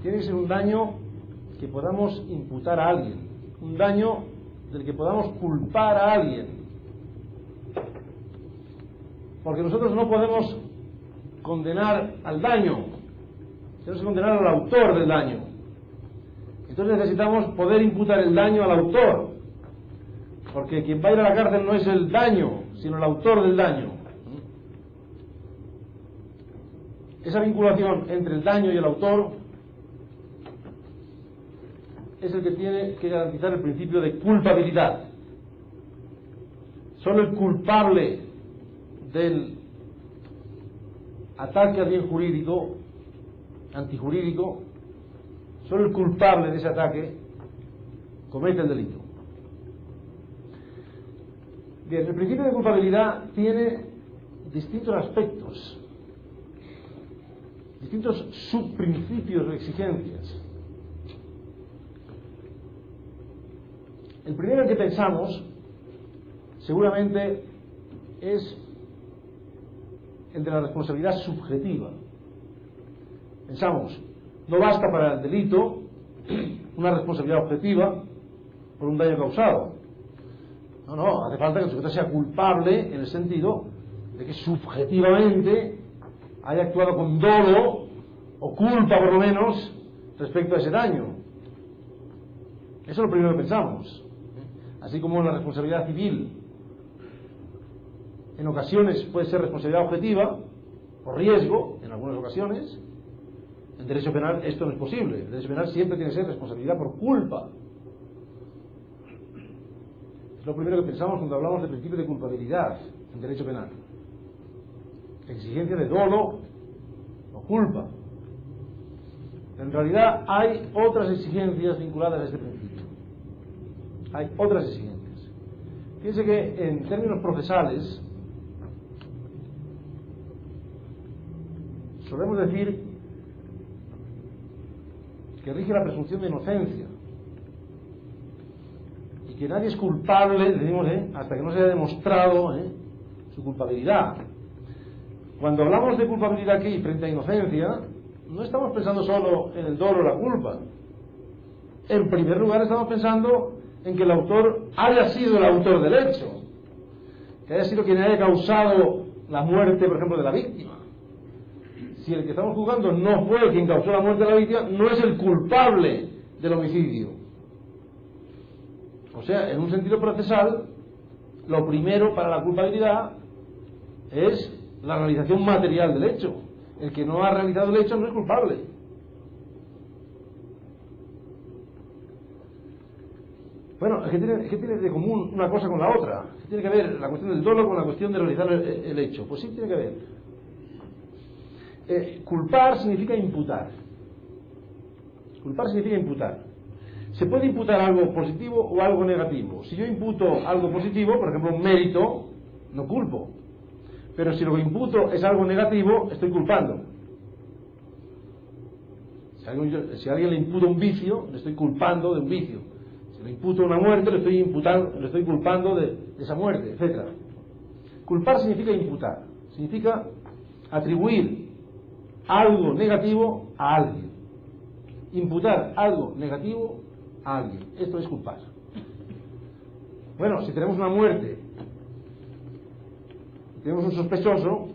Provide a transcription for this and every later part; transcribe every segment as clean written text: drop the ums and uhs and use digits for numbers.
tiene que ser un daño que podamos imputar a alguien, un daño del que podamos culpar a alguien, porque nosotros no podemos condenar al daño, tenemos que condenar al autor del daño. Entonces necesitamos poder imputar el daño al autor, porque quien va a ir a la cárcel no es el daño, sino el autor del daño. Esa vinculación entre el daño y el autor es el que tiene que garantizar el principio de culpabilidad. Solo el culpable del ataque al bien jurídico, antijurídico, solo el culpable de ese ataque comete el delito. Bien, el principio de culpabilidad tiene distintos aspectos, distintos subprincipios o exigencias. El primero en que pensamos seguramente es el de la responsabilidad subjetiva. Pensamos, no basta para el delito una responsabilidad objetiva por un daño causado. No, hace falta que el sujeto sea culpable en el sentido de que subjetivamente haya actuado con dolo o culpa por lo menos respecto a ese daño. Eso es lo primero que pensamos. Así como la responsabilidad civil en ocasiones puede ser responsabilidad objetiva o riesgo en algunas ocasiones, en derecho penal esto no es posible. En derecho penal siempre tiene que ser responsabilidad por culpa. Es lo primero que pensamos cuando hablamos del principio de culpabilidad en derecho penal. Exigencia de dolo o culpa. En realidad hay otras exigencias vinculadas a este principio. Hay otras exigencias. Fíjense que en términos procesales solemos decir que rige la presunción de inocencia y que nadie es culpable, decimos, hasta que no se haya demostrado su culpabilidad. Cuando hablamos de culpabilidad aquí frente a inocencia, no estamos pensando solo en el dolo o la culpa. En primer lugar estamos pensando en que el autor haya sido el autor del hecho, que haya sido quien haya causado la muerte, por ejemplo, de la víctima. Si el que estamos juzgando no fue quien causó la muerte de la víctima, no es el culpable del homicidio. O sea, en un sentido procesal, lo primero para la culpabilidad es la realización material del hecho. El que no ha realizado el hecho no es culpable. Bueno, ¿qué tiene de común una cosa con la otra? ¿Qué tiene que ver la cuestión del dolo con la cuestión de realizar el hecho? Pues sí tiene que ver. Culpar significa imputar. Culpar significa imputar. Se puede imputar algo positivo o algo negativo. Si yo imputo algo positivo, por ejemplo un mérito, no culpo. Pero si lo que imputo es algo negativo, estoy culpando. Si a alguien le imputo un vicio, le estoy culpando de un vicio. Si le imputo una muerte, le estoy culpando de esa muerte, etc. Culpar significa imputar. Significa atribuir algo negativo a alguien. Imputar algo negativo a alguien. Esto es culpar. Bueno, si tenemos una muerte, tenemos un sospechoso,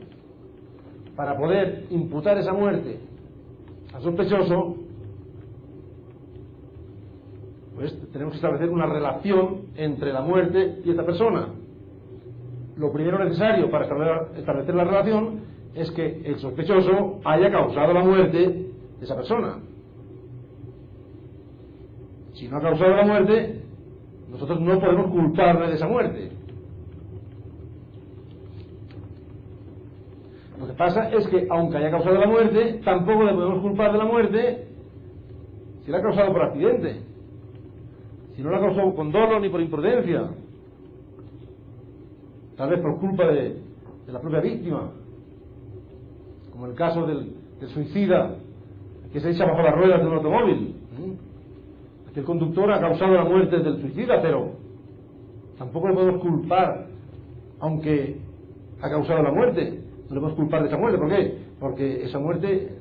para poder imputar esa muerte al sospechoso, pues tenemos que establecer una relación entre la muerte y esta persona. Lo primero necesario para establecer la relación es que el sospechoso haya causado la muerte de esa persona. Si no ha causado la muerte, nosotros no podemos culparle de esa muerte. Lo que pasa es que, aunque haya causado la muerte, tampoco le podemos culpar de la muerte si la ha causado por accidente, si no la ha causado con dolo ni por imprudencia, tal vez por culpa de la propia víctima, como el caso del suicida que se echa bajo las ruedas de un automóvil. Que el conductor ha causado la muerte del suicida, pero tampoco le podemos culpar, aunque ha causado la muerte. No le podemos culpar de esa muerte. ¿Por qué? Porque esa muerte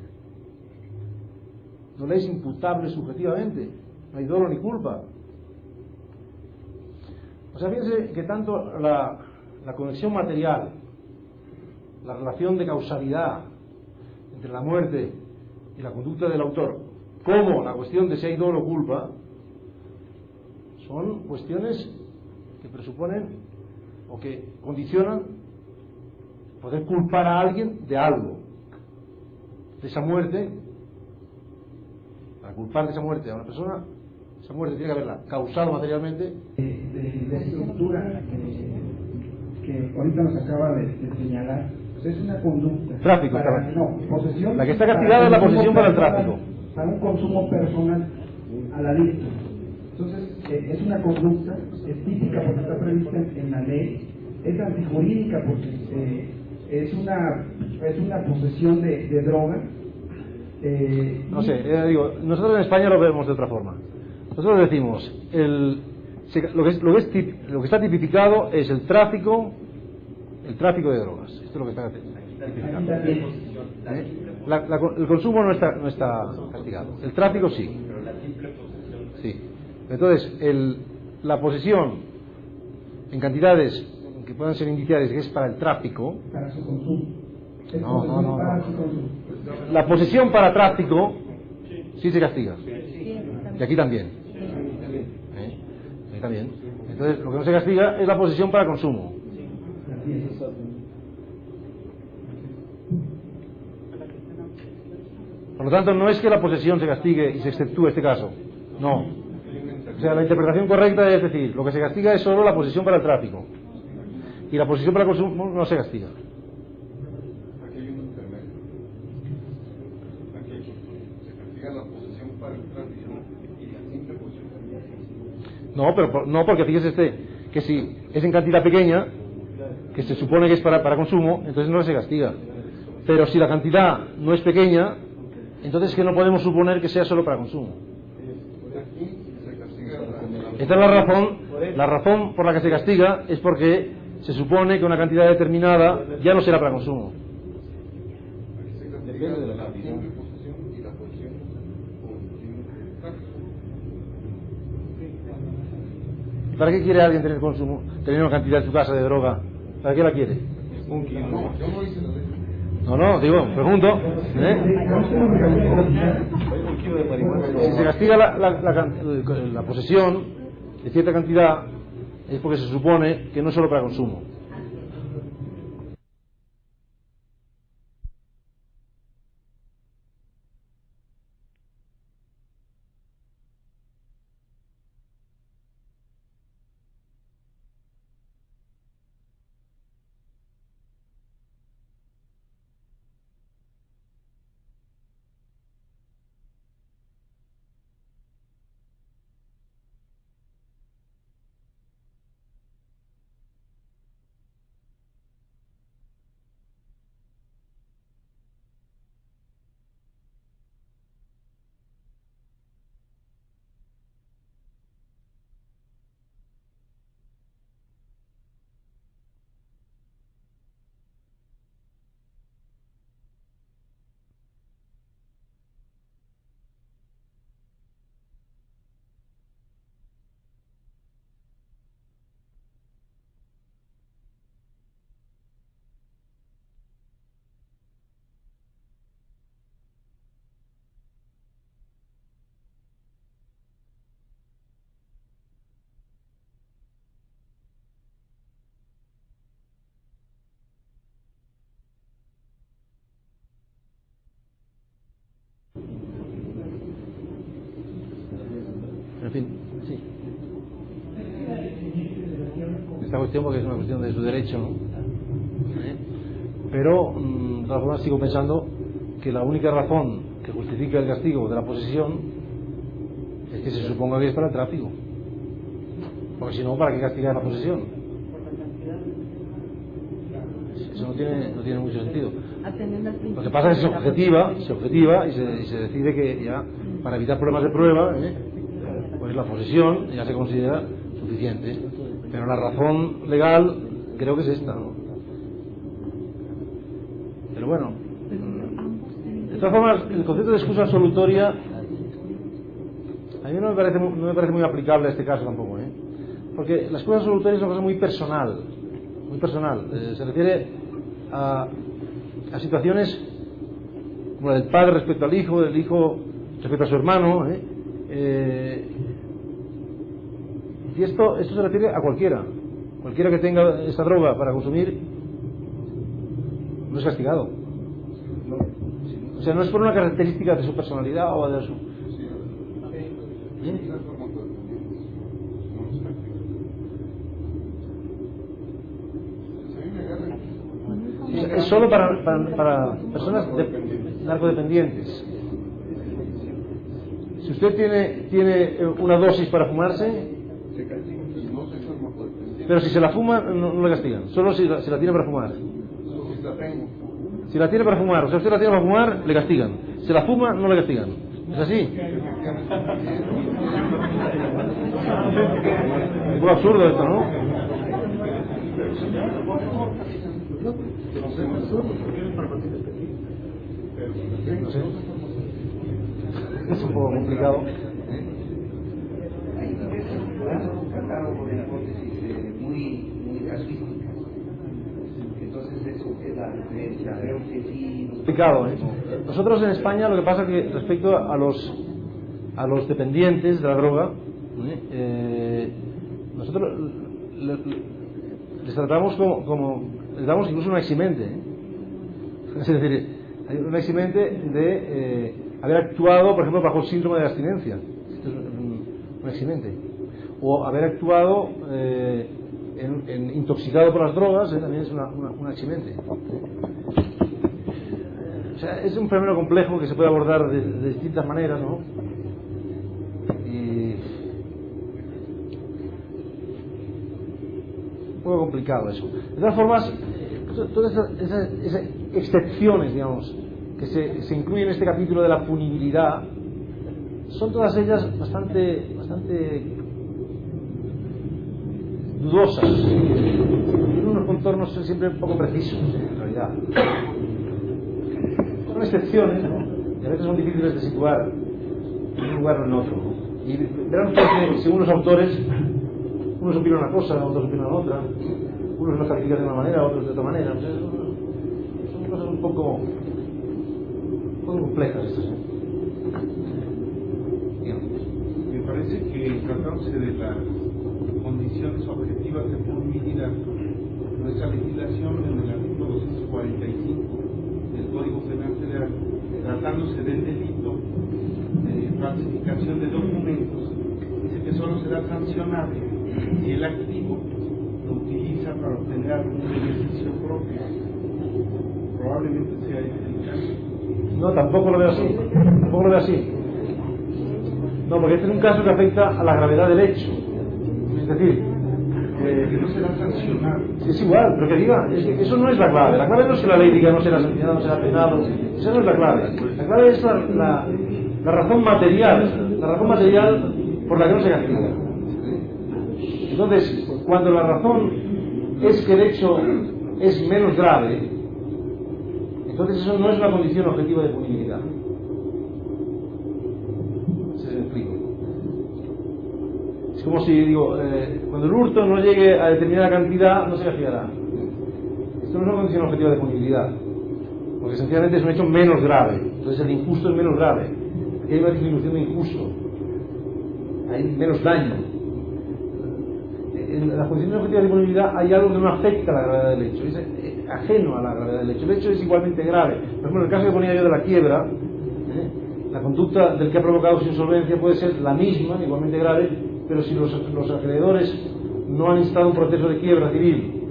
no le es imputable subjetivamente, no hay dolo ni culpa. O sea, fíjense que tanto la conexión material, la relación de causalidad entre la muerte y la conducta del autor, como la cuestión de si hay dolo o culpa, son cuestiones que presuponen o que condicionan poder culpar a alguien de algo, de esa muerte. Para culpar de esa muerte a una persona, esa muerte tiene que haberla causado materialmente. De estructura que ahorita nos acaba de señalar, pues es una conducta. Tráfico, posesión. La que está castigada es la posesión para el tráfico. Para un consumo personal al adicto. Entonces, es una conducta, es típica porque está prevista en la ley, es antijurídica porque es una posesión de droga. No sé, digo, nosotros en España lo vemos de otra forma. Nosotros decimos, lo que está tipificado es el tráfico de drogas. Esto es lo que está tipificado. El consumo no está castigado. El tráfico sí. Sí. Entonces, la posesión en cantidades que puedan ser indiciadas que es para el tráfico. Para su consumo. No. La posesión para tráfico sí se castiga. Y aquí también. Aquí también. Entonces, lo que no se castiga es la posesión para consumo. Por lo tanto, no es que la posesión se castigue y se exceptúe este caso. No. O sea, la interpretación correcta es decir, lo que se castiga es solo la posesión para el tráfico. Y la posesión para el consumo no se castiga. Aquí hay un intermedio. Aquí se castiga la posesión para el tráfico y la simple posesión. No, pero no, porque fíjese que si es en cantidad pequeña, que se supone que es para consumo, entonces no se castiga. Pero si la cantidad no es pequeña, entonces es que no podemos suponer que sea solo para consumo. Esta es la razón por la que se castiga es porque se supone que una cantidad determinada ya no será para consumo. Depende de la posesión y la posesión con ¿Para qué quiere alguien tener consumo, tener una cantidad en su casa de droga? ¿Para qué la quiere? un kilo. Yo no hice la ley. No, digo, pregunto. Si se castiga la posesión de cierta cantidad, es porque se supone que no es solo para consumo. En fin, sí. Esta cuestión porque es una cuestión de su derecho, ¿no? Pero, de todas formas, sigo pensando que la única razón que justifica el castigo de la posesión es que se suponga que es para el tráfico. Porque si no, ¿para qué castigar la posesión? Eso no tiene mucho sentido. Lo que pasa es que se objetiva y se decide que ya, para evitar problemas de prueba, pues la posesión ya se considera suficiente. Pero la razón legal creo que es esta, ¿no? Pero bueno, de todas formas, el concepto de excusa absolutoria A mí no me parece muy aplicable a este caso tampoco, ¿eh? Porque la excusa absolutoria es una cosa muy personal, se refiere a situaciones como la del padre respecto al hijo, del hijo respecto a su hermano, y esto se refiere a cualquiera que tenga esta droga para consumir no es castigado. O sea, no es por una característica de su personalidad o de su... Es solo para personas narcodependientes. Si usted tiene una dosis para fumarse, pero si se la fuma no le castigan, solo si la tiene para fumar. Si la tiene para fumar, o sea, usted la tiene para fumar, le castigan. Si la fuma, no le castigan. ¿Es así? Es un poco absurdo esto, ¿no? No sé. Es un poco complicado. Hay un catálogo de hipótesis muy casuísticas. Entonces eso queda, creo que sí. Complicado, ¿eh? Nosotros en España lo que pasa es que respecto a los dependientes de la droga, nosotros les tratamos como les damos incluso un eximente, ¿eh? Es decir, hay un eximente de haber actuado, por ejemplo, bajo el síndrome de abstinencia. Esto es un eximente. O haber actuado intoxicado por las drogas, también es una eximente. O sea, es un fenómeno complejo que se puede abordar de distintas maneras, ¿no? Y un poco complicado eso. De todas formas, todas esas excepciones, digamos, que se incluyen en este capítulo de la punibilidad, son todas ellas bastante dudosas, en unos contornos siempre un poco precisos, en realidad. Son excepciones, ¿no? Y a veces son difíciles de situar en un lugar o en otro, ¿no? Y verán ustedes que según los autores, unos opinan una cosa, otros opinan otra, unos lo califican de una manera, otros de otra manera. O sea, son cosas un poco complejas estas, ¿no? Me parece que tratándose de las condiciones objetivas de punibilidad, nuestra legislación en el artículo 245 del Código Penal Federal, tratándose del delito de falsificación de documentos, dice que solo será sancionable si el activo lo utiliza para obtener algún beneficio propio. Probablemente sea el caso. No, tampoco lo veo así. No, porque este es un caso que afecta a la gravedad del hecho. Es decir, que no será sancionado. Es igual, pero que diga, eso no es la clave. La clave no es que la ley diga no será sancionado, no será penado. Esa no es la clave. La clave es la razón material por la que no se castiga. Entonces, cuando la razón es que el hecho es menos grave, entonces eso no es una condición objetiva de punibilidad. ¿Se me explico? Es como si digo, cuando el hurto no llegue a determinada cantidad, no se castigará. Esto no es una condición objetiva de punibilidad, porque sencillamente es un hecho menos grave. Entonces el injusto es menos grave. Aquí hay una disminución de injusto, hay menos daño. En las condiciones objetivas de punibilidad hay algo que no afecta a la gravedad del hecho, es ajeno a la gravedad del hecho. El hecho es igualmente grave. Por ejemplo, en el caso que ponía yo de la quiebra, la conducta del que ha provocado su insolvencia puede ser la misma, igualmente grave, pero si los acreedores no han instado un proceso de quiebra civil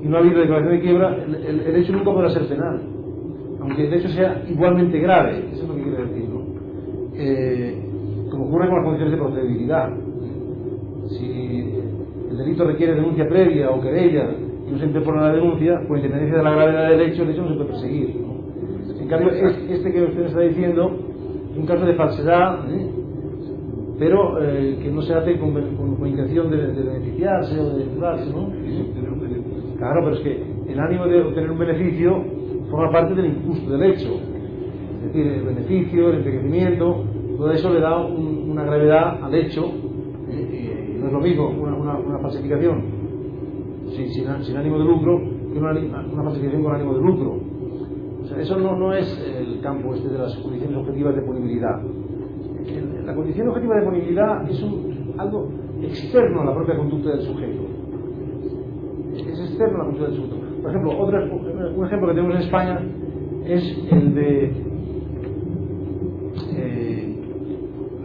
y no ha habido declaración de quiebra, el hecho nunca podrá ser penal, aunque el hecho sea igualmente grave. Eso es lo que quiere decir, ¿no? Como ocurre con las condiciones de procedibilidad. Si el delito requiere denuncia previa o querella y no se interpone la denuncia, con independencia de la gravedad del hecho, el hecho no se puede perseguir, ¿no? En cambio, este que usted está diciendo es un caso de falsedad, pero que no se hace con intención de beneficiarse o de curarse, ¿no? Claro, pero es que el ánimo de obtener un beneficio forma parte del injusto del hecho. Es decir, el beneficio, el enriquecimiento, todo eso le da una gravedad al hecho, no es lo mismo una falsificación sin ánimo de lucro que una falsificación con ánimo de lucro. O sea, eso no es el campo de las condiciones objetivas de punibilidad. La condición objetiva de punibilidad es algo externo a la propia conducta del sujeto. Es externo a la conducta del sujeto. Por ejemplo, un ejemplo que tenemos en España es el de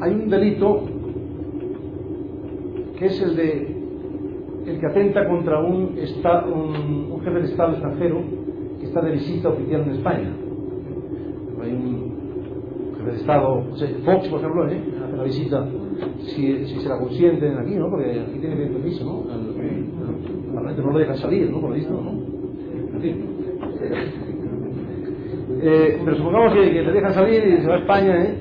hay un delito que es el que atenta contra un jefe de Estado extranjero que está de visita oficial en España. Hay un jefe de Estado, Fox, por ejemplo, hace la visita, si se la consienten aquí, ¿no? Porque aquí tiene que pedir permiso, ¿no? El Parlamento no lo dejan salir, ¿no? Por lo visto, ¿no? En fin. Pero supongamos que le dejan salir y se va a España,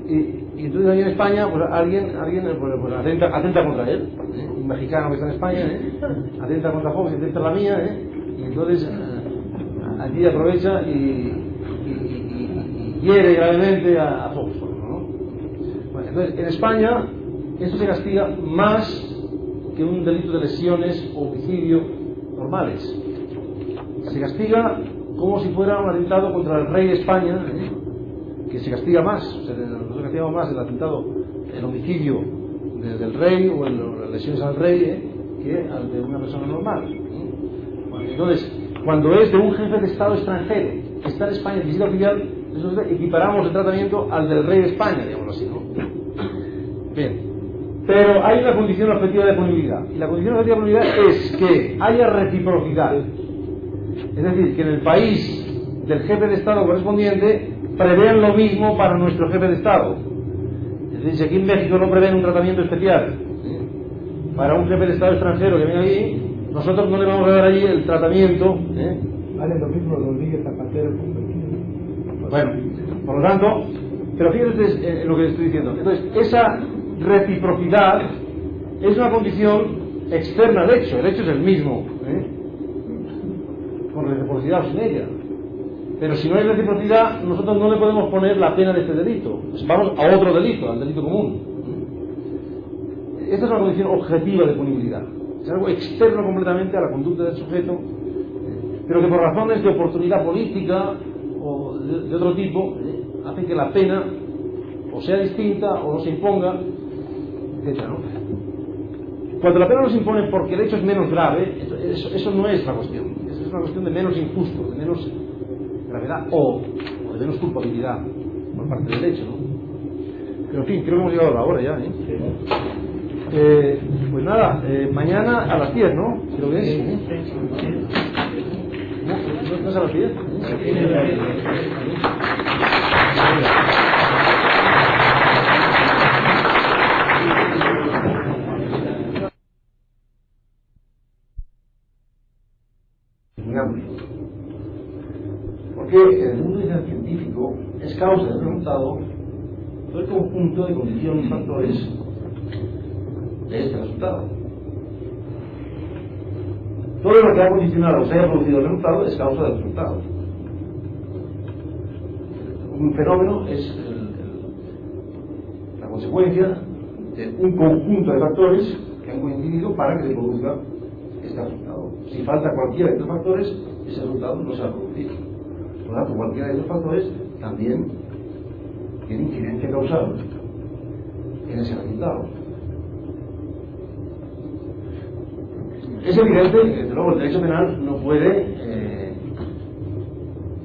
y entonces ahí en España pues alguien pues, atenta contra él, un mexicano que está en España, atenta contra Fox, atenta la mía, y entonces aquí aprovecha y hiere gravemente a Fox, ¿no? Bueno, entonces en España esto se castiga más que un delito de lesiones o homicidio normales. Se castiga como si fuera un atentado contra el rey de España, que se castiga más. O sea, nosotros castigamos más el atentado, el homicidio del rey o las lesiones al rey que al de una persona normal. Bueno, entonces, cuando es de un jefe de Estado extranjero que está en España en visita oficial, nosotros equiparamos el tratamiento al del rey de España, digámoslo así, ¿no? Bien. Pero hay una condición objetiva de punibilidad, y la condición objetiva de punibilidad es que haya reciprocidad. Es decir, que en el país del jefe de Estado correspondiente prevean lo mismo para nuestro jefe de Estado. Es decir, si aquí en México no prevén un tratamiento especial para un jefe de Estado extranjero que viene aquí, nosotros no le vamos a dar allí el tratamiento. Vale lo mismo Rodríguez Zapatero. Bueno, por lo tanto, pero fíjense en lo que les estoy diciendo. Entonces, esa reciprocidad es una condición externa al hecho. El hecho es el mismo, con reciprocidad o sin ella. Pero si no hay reciprocidad, nosotros no le podemos poner la pena de este delito. Pues vamos a otro delito, al delito común. Esta es una condición objetiva de punibilidad. Es algo externo completamente a la conducta del sujeto, pero que por razones de oportunidad política o de otro tipo hace que la pena o sea distinta o no se imponga, etc., ¿no? Cuando la pena no se impone porque el hecho es menos grave, eso no es la cuestión. Es una cuestión de menos injusto, de menos gravedad o de menos culpabilidad por parte del hecho, ¿no? Pero en fin, creo que hemos llegado a la hora ya, pues nada, mañana a las 10, ¿no? Creo que es. ¿No es a las 10? Porque el mundo científico es causa del resultado del conjunto de condiciones y factores de este resultado. Todo lo que ha condicionado o se haya producido el resultado es causa del resultado. Un fenómeno es la consecuencia de un conjunto de factores que han coincidido para que se produzca este resultado. Si falta cualquiera de estos factores, ese resultado no se va a producir. Por lo tanto, cualquiera de estos factores también tiene incidencia causal en ese resultado. Es evidente que, desde luego, el derecho penal no puede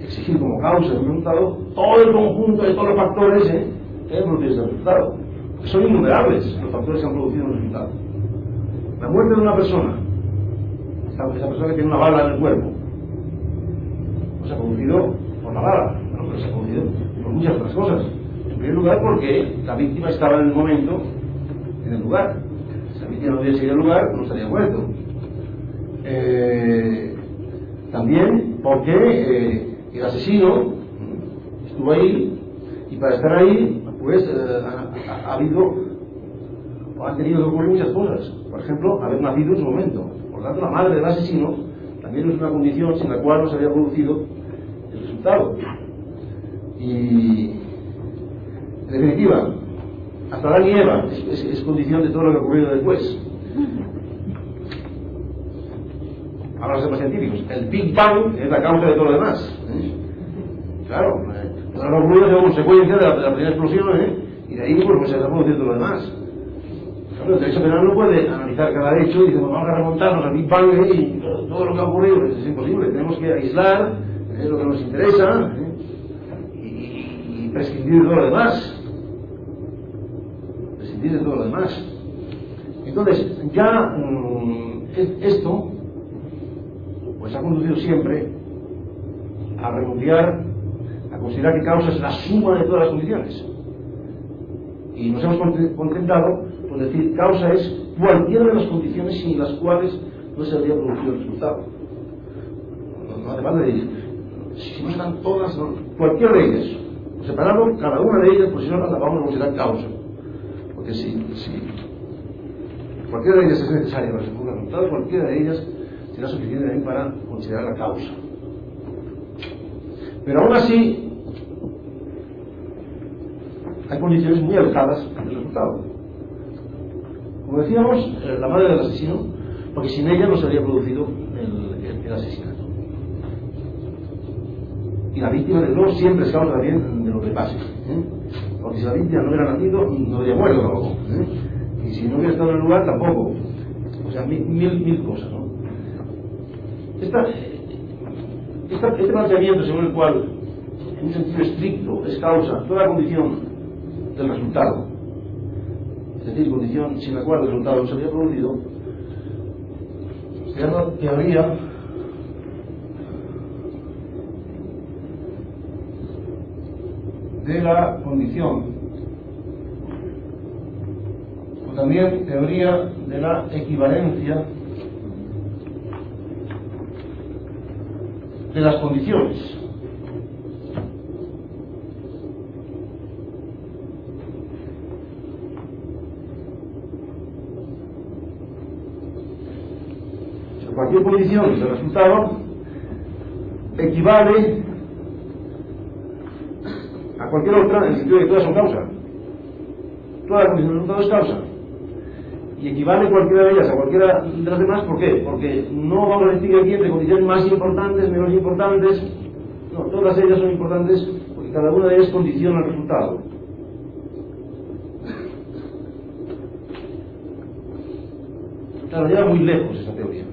exigir como causa de un resultado todo el conjunto de todos los factores que han producido ese resultado. Porque son innumerables los factores que han producido un resultado. La muerte de una persona, esa persona que tiene una bala en el cuerpo, no se ha producido por la bala, ¿no? Pero se ha producido por muchas otras cosas. En primer lugar, porque la víctima estaba en el momento, en el lugar. Si la víctima no hubiera seguido el lugar, no estaría muerto. También porque el asesino estuvo ahí, y para estar ahí pues ha habido o han tenido que ocurrir muchas cosas. Por ejemplo, haber nacido en su momento. Por lo tanto, la madre del asesino también es una condición sin la cual no se había producido el resultado. Y definitiva, hasta Adán y Eva es condición de todo lo que ha ocurrido después. Ahora los científicos, el Big Bang es la causa de todo lo demás. Claro, lo ocurrido es una secuencia de la primera explosión, y de ahí pues se está produciendo lo demás. Claro, el derecho penal no puede analizar cada hecho y decir, bueno, vamos a remontarnos al Big Bang y todo lo que ha ocurrido, pues es imposible. Tenemos que aislar lo que nos interesa y prescindir de todo lo demás. Prescindir de todo lo demás. Entonces, ya esto pues ha conducido siempre a renunciar, a considerar que causa es la suma de todas las condiciones. Y nos hemos contentado con decir causa es cualquiera de las condiciones sin las cuales no se habría producido el resultado. No hace falta decir, si no están todas, no, cualquiera de ellas. Separando cada una de ellas, pues si no la vamos a considerar causa. Porque si cualquiera de ellas es necesaria para que se produzca el resultado, cualquiera de ellas será suficiente también para considerar la causa. Pero aún así, hay condiciones muy alejadas del resultado. Como decíamos, la madre del asesino, porque sin ella no se habría producido el asesinato. Y la víctima, de nuevo, siempre es causa también de lo que pase. Porque si la víctima no hubiera nacido, no habría muerto tampoco. Y si no hubiera estado en el lugar, tampoco. O sea, mil cosas, ¿no? Este planteamiento según el cual, en un sentido estricto, es causa toda condición del resultado, es decir, condición sin la cual el resultado no se habría producido, se llama teoría de la condición, o también teoría de la equivalencia de las condiciones. Cualquier condición del resultado equivale a cualquier otra en el sentido de que todas son causa. Toda la condición del resultado es causa. Y equivale cualquiera de ellas a cualquiera de las demás. ¿Por qué? Porque no vamos a distinguir aquí entre condiciones más importantes, menos importantes. No, todas ellas son importantes porque cada una de ellas condiciona el resultado. Claro, lleva muy lejos esa teoría.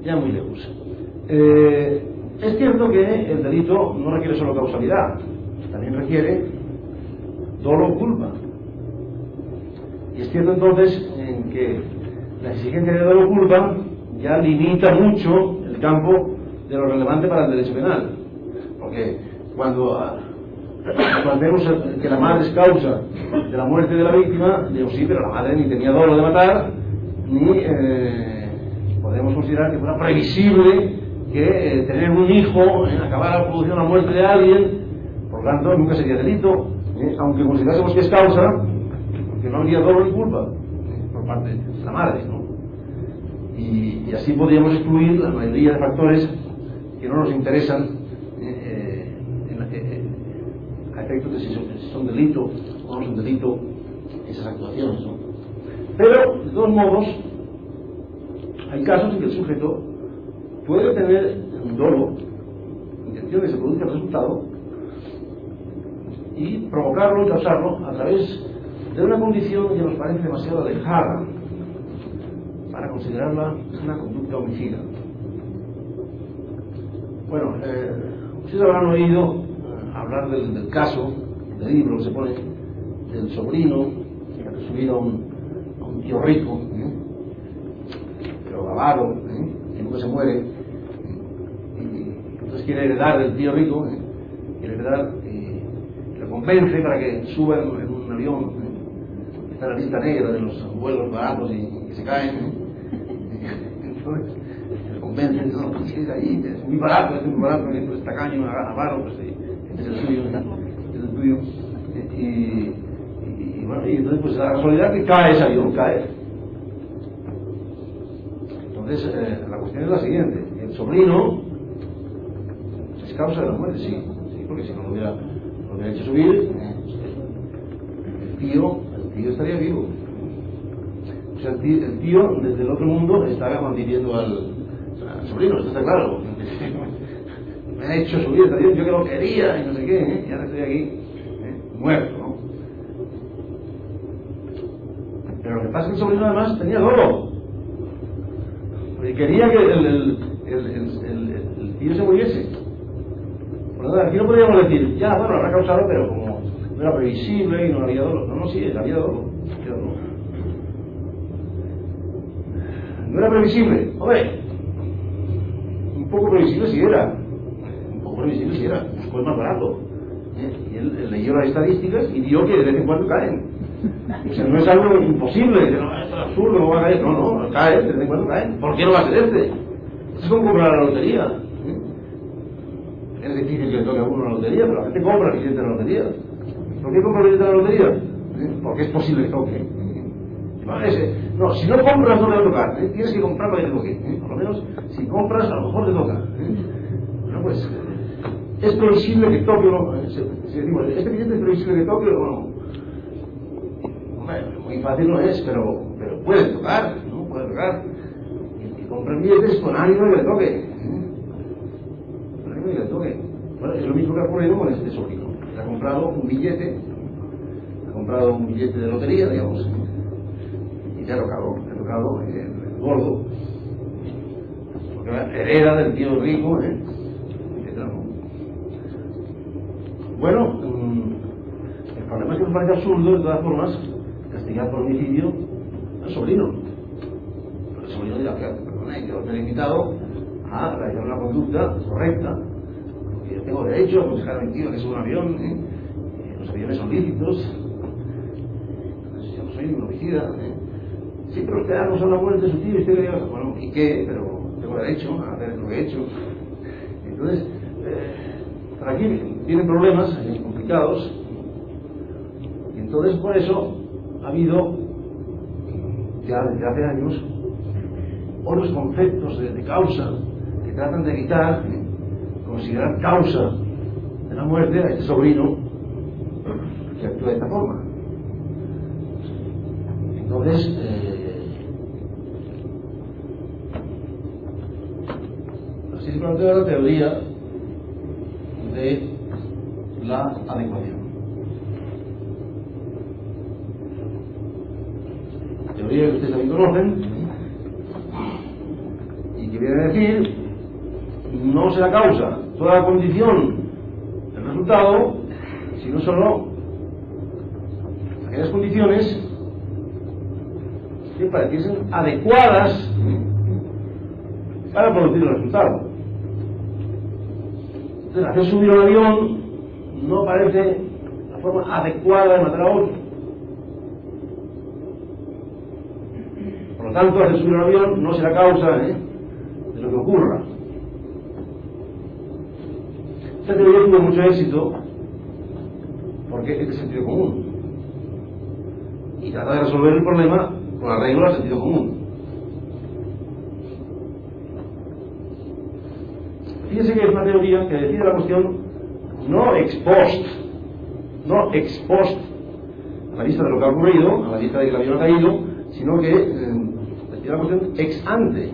Ya muy lejos. Es cierto que el delito no requiere solo causalidad, también requiere dolo o culpa. Y es cierto entonces en que la exigencia de dolo o culpa ya limita mucho el campo de lo relevante para el derecho penal. Porque cuando vemos que la madre es causa de la muerte de la víctima, digo sí, pero la madre ni tenía dolo de matar, ni podemos considerar que fuera previsible que tener un hijo acabara produciendo la muerte de alguien, por lo tanto nunca sería delito, aunque considerásemos que es causa, porque no habría dolo ni culpa por parte de la madre, ¿no? Y así podríamos excluir la mayoría de factores que no nos interesan a efectos de si son delito o no son delito esas actuaciones, ¿no? Pero de todos modos hay casos en que el sujeto puede tener un dolo, intención de que se produzca el resultado, y provocarlo y causarlo a través de una condición que nos parece demasiado alejada para considerarla una conducta homicida. Bueno, ustedes habrán oído hablar del caso, del libro que se pone, del sobrino que ha subido a un tío rico, pero avaro, que nunca se muere, y entonces quiere heredar del tío rico, quiere heredar, y lo convence para que suba en un avión, que está en la lista negra de los vuelos baratos y que se caen, entonces lo convence, no, pues es ahí, es muy barato, es tacaño, avaro, pues es el tuyo, y bueno, y entonces pues la casualidad que cae ese avión, cae. Entonces la cuestión es la siguiente: el sobrino es causa de la muerte, sí, porque si no lo hubiera hecho subir, tío estaría vivo. O sea, el tío desde el otro mundo estaba manteniendo al sobrino, esto está claro. Me ha hecho subir esta yo que lo quería y no sé qué, y ahora estoy aquí, muerto, ¿no? Pero lo que pasa es que el sobrino además tenía dolo. Y quería que el tío se muriese. Por lo tanto, aquí no podríamos decir, ya, bueno, habrá causado, pero como no era previsible y no había dolo. No, sí, había dolo. No era previsible. Hombre, un poco previsible sí era. Fue más barato. Y él leyó las estadísticas y vio que de vez en cuando caen. O sea, no es algo imposible, que no, esto es absurdo, no va a caer. No, cae, de vez en cuando caen. ¿Por qué no va a ser este? Esto es como comprar la lotería. Es difícil que le toque a uno la lotería, pero la gente compra el billete de la lotería. ¿Por qué compra el billete de la lotería? Porque es posible que toque. No, si no compras no le va a tocar. Tienes que comprar para que te toque. Por lo menos, si compras, a lo mejor te toca. Bueno, pues, es previsible que toque o no. Si decimos, ¿este billete es previsible que toque o no? Bueno, muy fácil no es, pero puede tocar, ¿no? Puede tocar. Y compran billetes con ánimo de que le toque. Con ánimo de que le toque. Bueno, es lo mismo que ha ocurrido con este sobrino. Le ha comprado un billete de lotería, digamos, y le ha tocado el gordo. Porque hereda del tío rico, etc. Bueno, el problema es que nos parece absurdo, de todas formas, castigar por homicidio al sobrino. Pero el sobrino dirá, perdona, yo me he limitado a realizar una conducta correcta, porque yo tengo derecho a aconsejar a mi tío que sube un avión, los aviones son lícitos, yo no soy un homicida, sí, pero usted ha causado la muerte de su tío y usted diría, bueno, ¿y qué? Pero tengo derecho a hacer lo que he hecho. Entonces, por aquí vienen problemas complicados, y entonces por eso ha habido ya desde hace años otros conceptos de causa que tratan de evitar considerar causa de la muerte a este sobrino que actúa de esta forma. Entonces, así se plantea la teoría de la adecuación. Teoría que ustedes también conocen y que viene a decir no será causa toda la condición del resultado, sino solo aquellas condiciones que pareciesen adecuadas para producir el resultado. Entonces, hacer subir un avión no parece la forma adecuada de matar a otro. Por lo tanto, hacer subir un avión no será causa de lo que ocurra. Esta teoría tuvo mucho éxito porque es de sentido común y trata de resolver el problema con arreglo al sentido común. Fíjense que es una teoría que decide la cuestión no ex post, a la vista de lo que ha ocurrido, a la vista de que el avión ha caído, sino que decide la cuestión ex ante.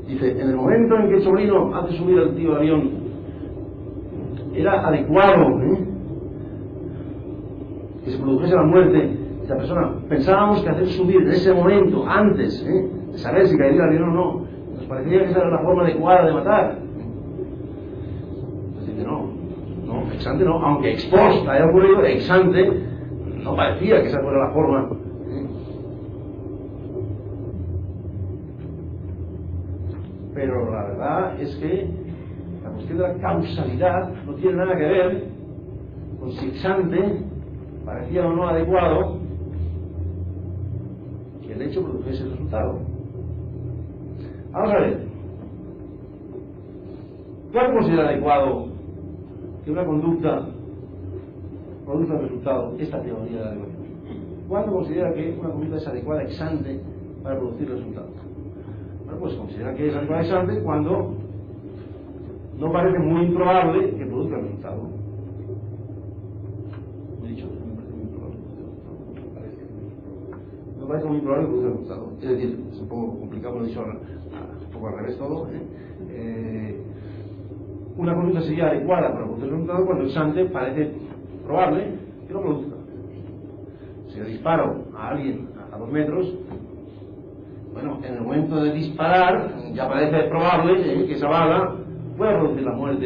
Dice, en el momento en que el sobrino hace subir al tío al avión, era adecuado que se produjese la muerte de esa persona. Pensábamos que hacer subir en ese momento, antes de saber si caería el avión o no, nos parecía que esa era la forma adecuada de matar. Así que no, ex ante no, aunque ex post haya ocurrido, ex ante no parecía que esa fuera la forma. Pero la verdad es que la cuestión de la causalidad no tiene nada que ver con si ex ante parecía o no adecuado que el hecho produjese el resultado. Vamos a ver, ¿cuál considera adecuado que una conducta produzca el resultado? Esta teoría de la adecuación. ¿Cuándo considera que una conducta es adecuada ex ante para producir el resultado? Bueno, pues considera que es adecuada ex ante cuando no parece muy improbable que produzca el resultado. He dicho, no me parece muy improbable. muy probable que produzca el resultado. Es decir, es un poco complicado, lo he dicho ahora, un poco al revés todo. Una conducta sería adecuada para producir el resultado cuando el ex-ante parece probable que lo produzca. Si yo disparo a alguien a 2 metros, bueno, en el momento de disparar ya parece probable que esa bala pueda producir la muerte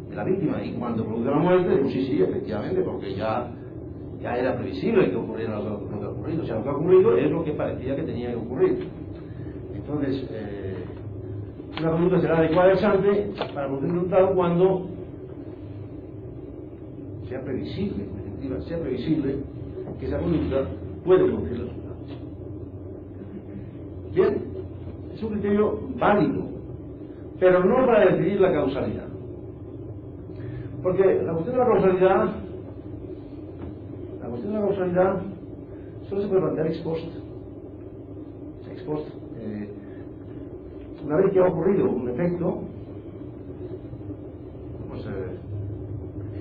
de la víctima, y cuando produce la muerte, pues sí, efectivamente, porque ya era previsible que ocurriera lo que ha ocurrido. O sea, lo que ha ocurrido es lo que parecía que tenía que ocurrir. Entonces, una conducta será adecuada ex ante para producir el resultado cuando sea previsible, en definitiva, sea previsible que esa conducta puede producir el resultado. Bien, es un criterio válido, pero no para decidir la causalidad. Porque la cuestión de la causalidad solo se puede plantear ex post. Ex post. Una vez que ha ocurrido un efecto, pues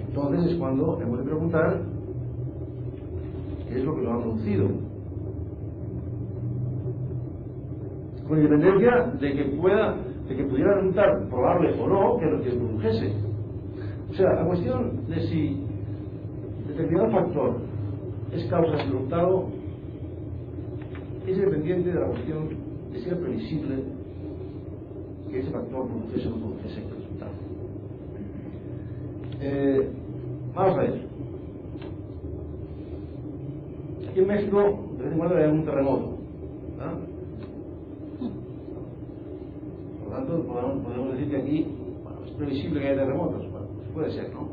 entonces es cuando hemos de preguntar qué es lo que lo ha producido. Con independencia de que pudiera resultar probable o no que lo que produjese. O sea, la cuestión de si determinado factor es causa del resultado es independiente de la cuestión de si era previsible que ese factor produjese o no produjese el resultado. Vamos a ver. Aquí en México de vez en cuando hay un terremoto, ¿verdad? Por lo tanto, podemos decir que aquí, bueno, es previsible que haya terremotos. Bueno, pues puede ser, ¿no?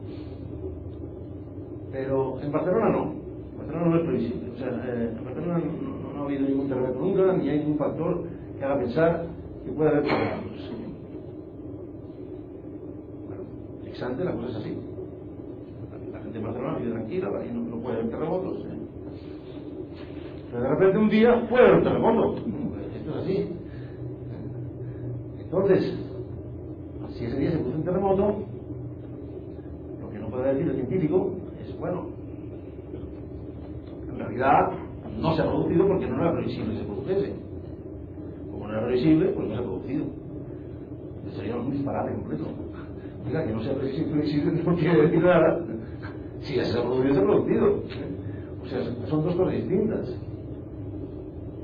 Pero en Barcelona no. En Barcelona no es previsible. O sea, en Barcelona no ha habido ningún terremoto nunca, ni hay ningún factor que haga pensar que puede haber terremotos. Bueno, ex ante la cosa es así. La gente en Barcelona vive tranquila, y no puede haber terremotos. Pero de repente un día puede haber un terremoto. Esto es así. Entonces, si ese día se produce un terremoto, lo que no puede decir el científico es, bueno, en realidad no se ha producido porque no era previsible que se produjese. Como no era previsible, pues no se ha producido. Sería un disparate completo. Diga que no sea previsible no quiere decir nada. Si ya se ha producido, se ha producido. O sea, son dos cosas distintas.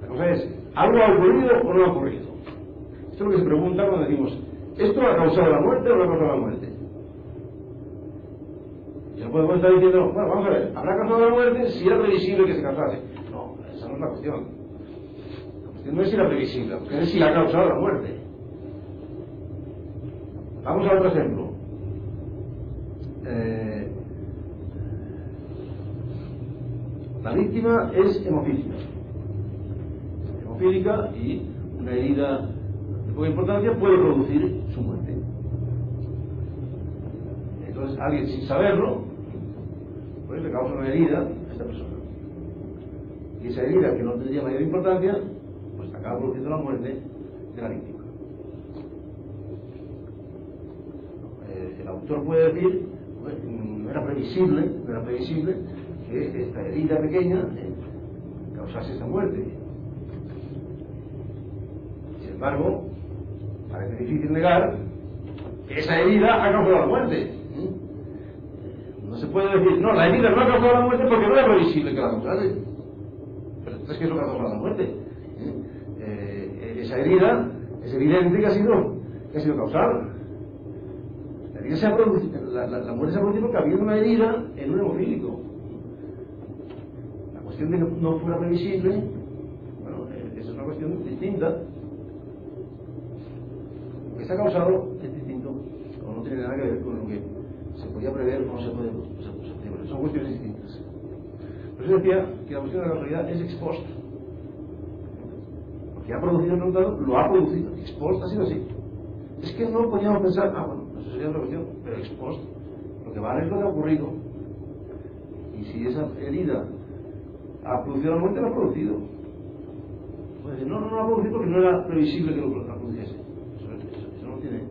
La cosa es, ¿algo ha ocurrido o no ha ocurrido? Esto es lo que se pregunta cuando decimos, ¿esto ha causado la muerte o no ha causado la muerte? Y no podemos estar diciendo, bueno, vamos a ver, ¿habrá causado la muerte si era previsible que se causase? No, esa no es la cuestión. La cuestión no es si era previsible, la cuestión es si ha causado la muerte. Vamos a otro ejemplo. La víctima es hemofílica. Hemofílica y una herida de poca importancia puede producir su muerte. Entonces alguien sin saberlo pues le causa una herida a esta persona. Y esa herida que no tendría mayor importancia pues acaba produciendo la muerte de la víctima. El autor puede decir pues, no era previsible que esta herida pequeña causase esta muerte. Sin embargo, parece difícil negar que esa herida ha causado la muerte. No se puede decir, no, la herida no ha causado la muerte porque no era previsible que la causase. Pero entonces, ¿qué es lo que ha causado la muerte? Esa herida es evidente que ha sido causada. La herida se ha producido, la muerte se ha producido porque había una herida en un hemofílico. La cuestión de que no fuera previsible, bueno, esa es una cuestión distinta. Lo que se ha causado es distinto, o no tiene nada que ver con lo que se podía prever o no se puede prever. Son cuestiones distintas. Por eso decía que la cuestión de la causalidad es ex post. Lo que ha producido el resultado, lo ha producido. Ex post ha sido así. Es que no podíamos pensar, bueno, eso sería otra cuestión, pero ex post, lo que vale es lo que ha ocurrido. Y si esa herida ha producido la muerte, la ha producido. Puede decir, no ha producido porque no era previsible que la produciese. Eso no tiene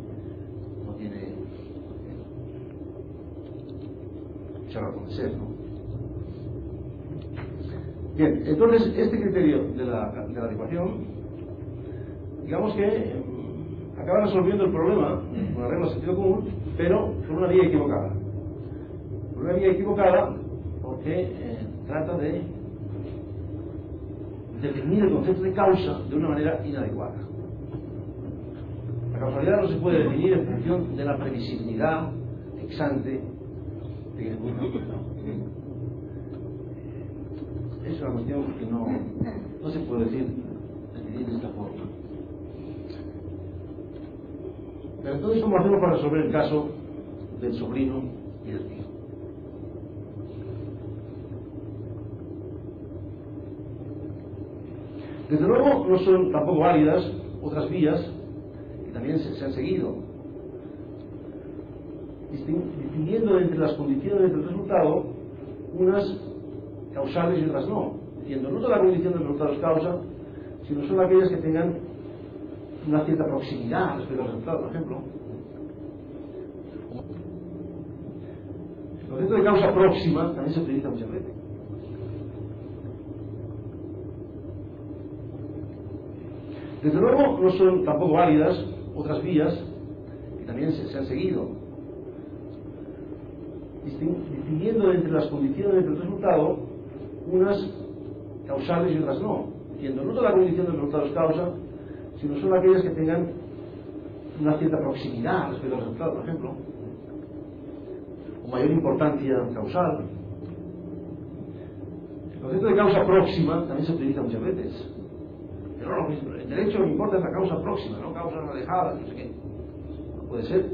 mucha razón de ser, ¿no? Bien, entonces este criterio de la adecuación, digamos que acaba resolviendo el problema con la regla de sentido común, pero por una vía equivocada. Por una vía equivocada porque trata de definir el concepto de causa de una manera inadecuada. La causalidad no se puede definir en función de la previsibilidad ex ante de el mundo. Es una cuestión que no se puede definir de esta forma. Pero entonces, ¿cómo hacemos para resolver el caso del sobrino y del tío? Desde luego no son tampoco válidas otras vías que también se han seguido, distinguiendo entre las condiciones del resultado unas causales y otras no, diciendo no toda la condición del resultado es causa, sino son aquellas que tengan una cierta proximidad respecto al resultado. Por ejemplo, el concepto de causa próxima también se utiliza muchas veces. Desde luego no son tampoco válidas otras vías que también se han seguido, distinguiendo entre las condiciones del resultado unas causales y otras no, diciendo no toda la condición del resultado es causa, sino son aquellas que tengan una cierta proximidad respecto al resultado, por ejemplo, o mayor importancia causal. El concepto de causa próxima también se utiliza muchas veces. Pero no lo mismo. En derecho lo que importa es la causa próxima, no causas alejadas, no sé qué. No puede ser.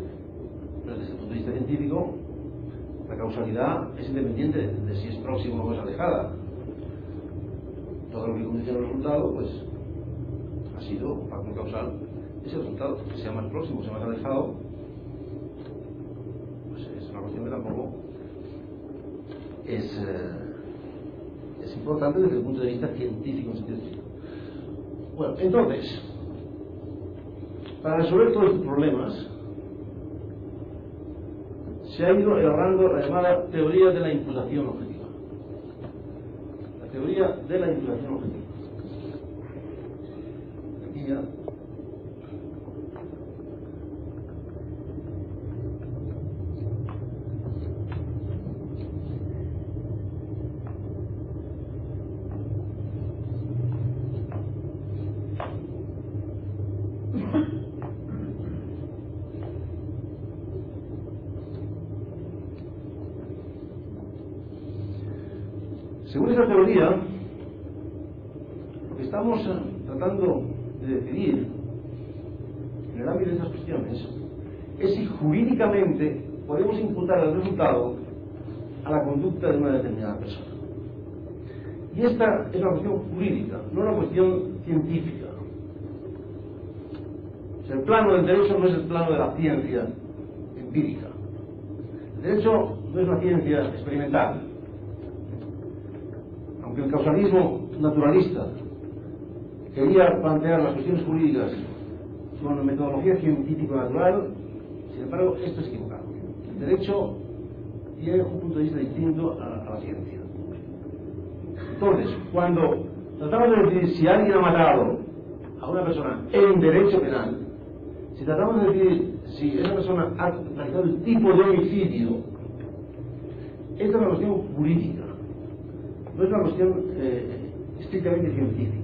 Pero desde el punto de vista científico, la causalidad es independiente de si es próxima o es alejada. Todo lo que condiciona el resultado, pues, ha sido un factor causal. Ese resultado, que sea más próximo, sea más alejado, pues es una cuestión que tampoco es importante desde el punto de vista científico en sentido estricto. Bueno, entonces, para resolver todos estos problemas, se ha ido elaborando la llamada teoría de la imputación objetiva. La teoría de la imputación objetiva. Aquí ya. Según esa teoría, lo que estamos tratando de decidir en el ámbito de estas cuestiones es si jurídicamente podemos imputar el resultado a la conducta de una determinada persona. Y esta es una cuestión jurídica, no una cuestión científica. O sea, el plano del derecho no es el plano de la ciencia empírica. El derecho no es una ciencia experimental. Aunque el causalismo naturalista quería plantear las cuestiones jurídicas con metodología científico-natural, sin embargo, esto es equivocado. El derecho tiene un punto de vista distinto a la ciencia. Entonces, cuando tratamos de decidir si alguien ha matado a una persona en derecho penal, si tratamos de decidir si esa persona ha realizado el tipo de homicidio, esta es una cuestión jurídica. No es una cuestión estrictamente científica.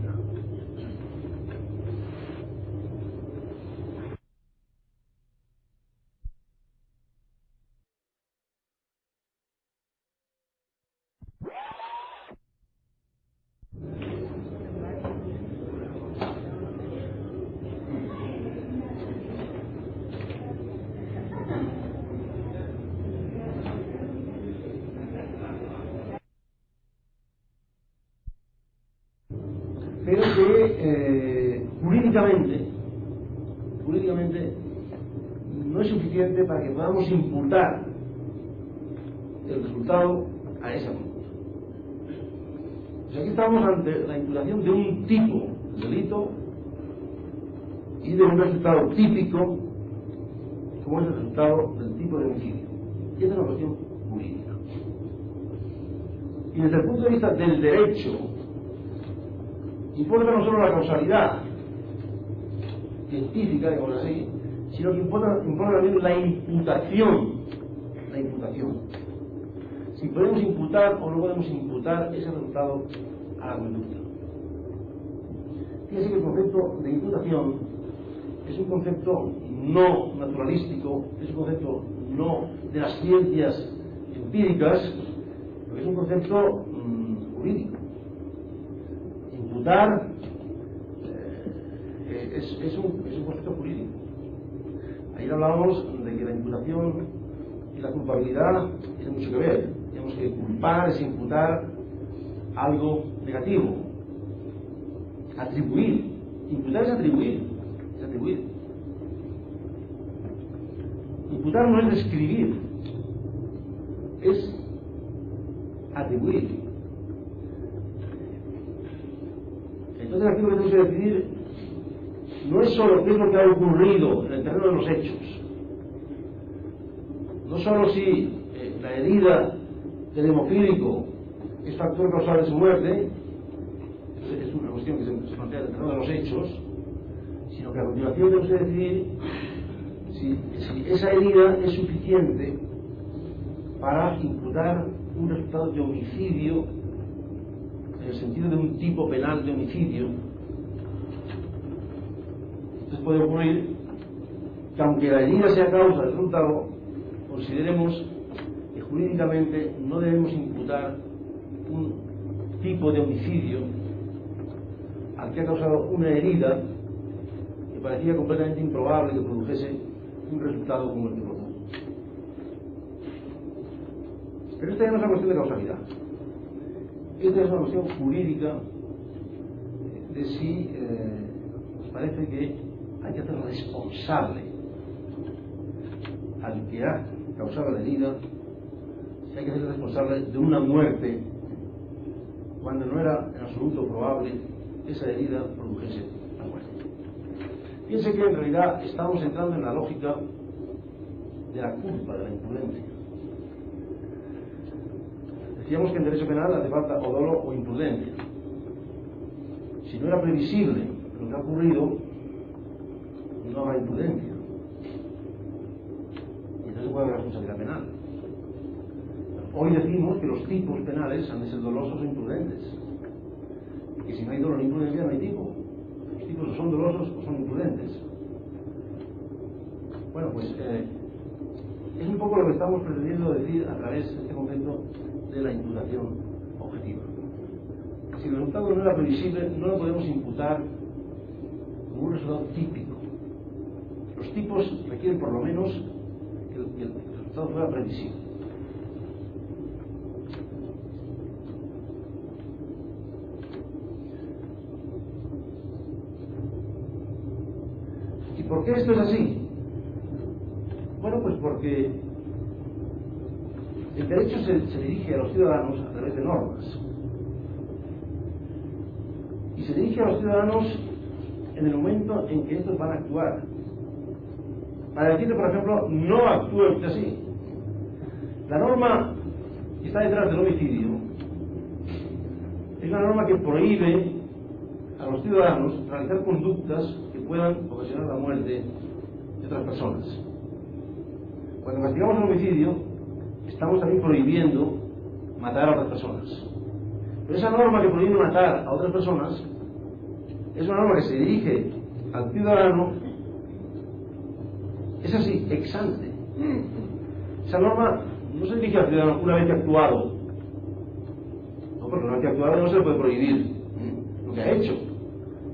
Pero que jurídicamente no es suficiente para que podamos imputar el resultado a esa conducta. O sea, aquí estamos ante la imputación de un tipo de delito y de un resultado típico como es el resultado del tipo de homicidio. Y esta es una cuestión jurídica. Y desde el punto de vista del derecho, importa no solo la causalidad científica, digamos así, sino que importa también la imputación. La imputación. Si podemos imputar o no podemos imputar ese resultado a la conducta. Fíjense que el concepto de imputación es un concepto no naturalístico, es un concepto no de las ciencias empíricas, pero es un concepto jurídico. Imputar es un concepto jurídico. Ayer hablábamos de que la imputación y la culpabilidad tienen mucho que ver. Tenemos que culpar es imputar algo negativo. Atribuir. Imputar es atribuir. Es atribuir. Imputar no es describir. Es atribuir. Entonces aquí lo que tenemos que decidir no es solo qué es lo que ha ocurrido en el terreno de los hechos. No solo si la herida del hemofílico es factor causal de su muerte, es una cuestión que se plantea en el terreno de los hechos, sino que a continuación tenemos que decidir si esa herida es suficiente para imputar un resultado de homicidio, en el sentido de un tipo penal de homicidio. Entonces puede ocurrir que aunque la herida sea causa del resultado, consideremos que jurídicamente no debemos imputar un tipo de homicidio al que ha causado una herida que parecía completamente improbable que produjese un resultado como el que produjo. Pero esta ya no es una cuestión de causalidad. Esta es una cuestión jurídica de si nos parece que hay que hacer responsable al que ha causado la herida, si hay que hacer responsable de una muerte cuando no era en absoluto probable que esa herida produjese la muerte. Piense que en realidad estamos entrando en la lógica de la culpa, de la imprudencia. Decíamos que en derecho penal hace falta o dolo o imprudencia. Si no era previsible lo que ha ocurrido, no habrá imprudencia. Y entonces puede haber responsabilidad penal. Hoy decimos que los tipos penales han de ser dolosos o imprudentes. Y que si no hay dolo ni imprudencia, no hay tipo. Los tipos o son dolosos o son imprudentes. Bueno, pues es un poco lo que estamos pretendiendo decir a través de este concepto de la imputación objetiva. Si el resultado no era previsible, no lo podemos imputar como un resultado típico. Los tipos requieren por lo menos que el resultado fuera previsible. ¿Y por qué esto es así? Bueno, pues porque el derecho se dirige a los ciudadanos a través de normas. Y se dirige a los ciudadanos en el momento en que estos van a actuar. Para decirle, por ejemplo, no actúe usted así. La norma que está detrás del homicidio es una norma que prohíbe a los ciudadanos realizar conductas que puedan ocasionar la muerte de otras personas. Cuando castigamos el homicidio, estamos también prohibiendo matar a otras personas. Pero esa norma que prohíbe matar a otras personas es una norma que se dirige al ciudadano, es así, ex ante. Esa norma no se dirige al ciudadano una vez que ha actuado. No, porque una vez que ha actuado no se le puede prohibir lo que ha hecho.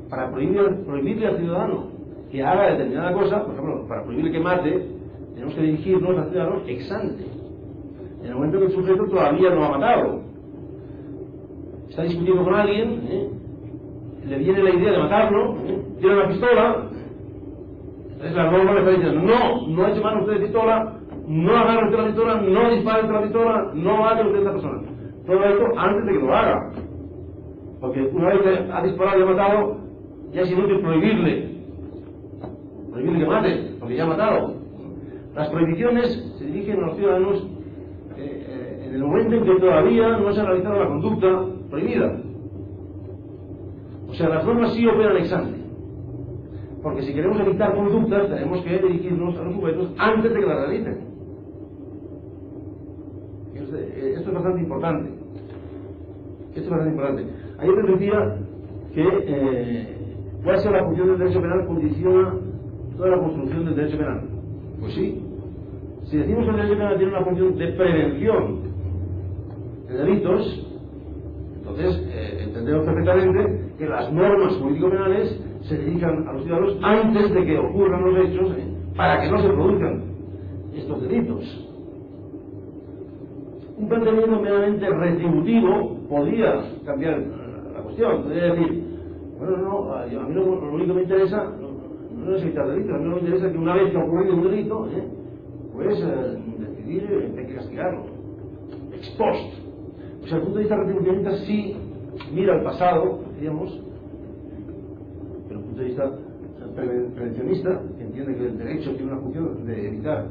Para prohibirle al ciudadano que haga determinada cosa, por ejemplo, para prohibirle que mate, tenemos que dirigirnos al ciudadano ex ante. En el momento que el sujeto todavía no ha matado, está discutiendo con alguien, le viene la idea de matarlo, tiene una pistola, entonces la norma le está diciendo, no eche mano usted de pistola, no agarre usted la pistola, no dispare usted la pistola, no mate usted a esta persona. Todo esto antes de que lo haga. Porque una vez que ha disparado y ha matado, ya es inútil prohibirle que mate, porque ya ha matado. Las prohibiciones se dirigen a los ciudadanos en el momento en que todavía no se ha realizado la conducta prohibida. O sea, las normas sí operan ex ante, porque si queremos evitar conductas tenemos que dirigirnos a los sujetos antes de que las realicen. Esto es bastante importante. Ayer les decía que cuál sea la función del derecho penal condiciona toda la construcción del derecho penal. Pues sí. Si decimos que el derecho penal tiene una función de prevención de delitos, entonces entendemos perfectamente que las normas jurídico-penales se dirijan a los ciudadanos antes de que ocurran los hechos, para que no se produzcan estos delitos. Un planteamiento meramente retributivo podría cambiar la cuestión. Podría decir, bueno, no, a mí lo único que me interesa no es evitar delitos, a mí me interesa que una vez que ha ocurrido un delito, pues decidir hay que castigarlo, ex post. O sea, el punto de vista retributivista sí mira al pasado, digamos, pero el punto de vista prevencionista, que entiende que el derecho tiene una función de evitar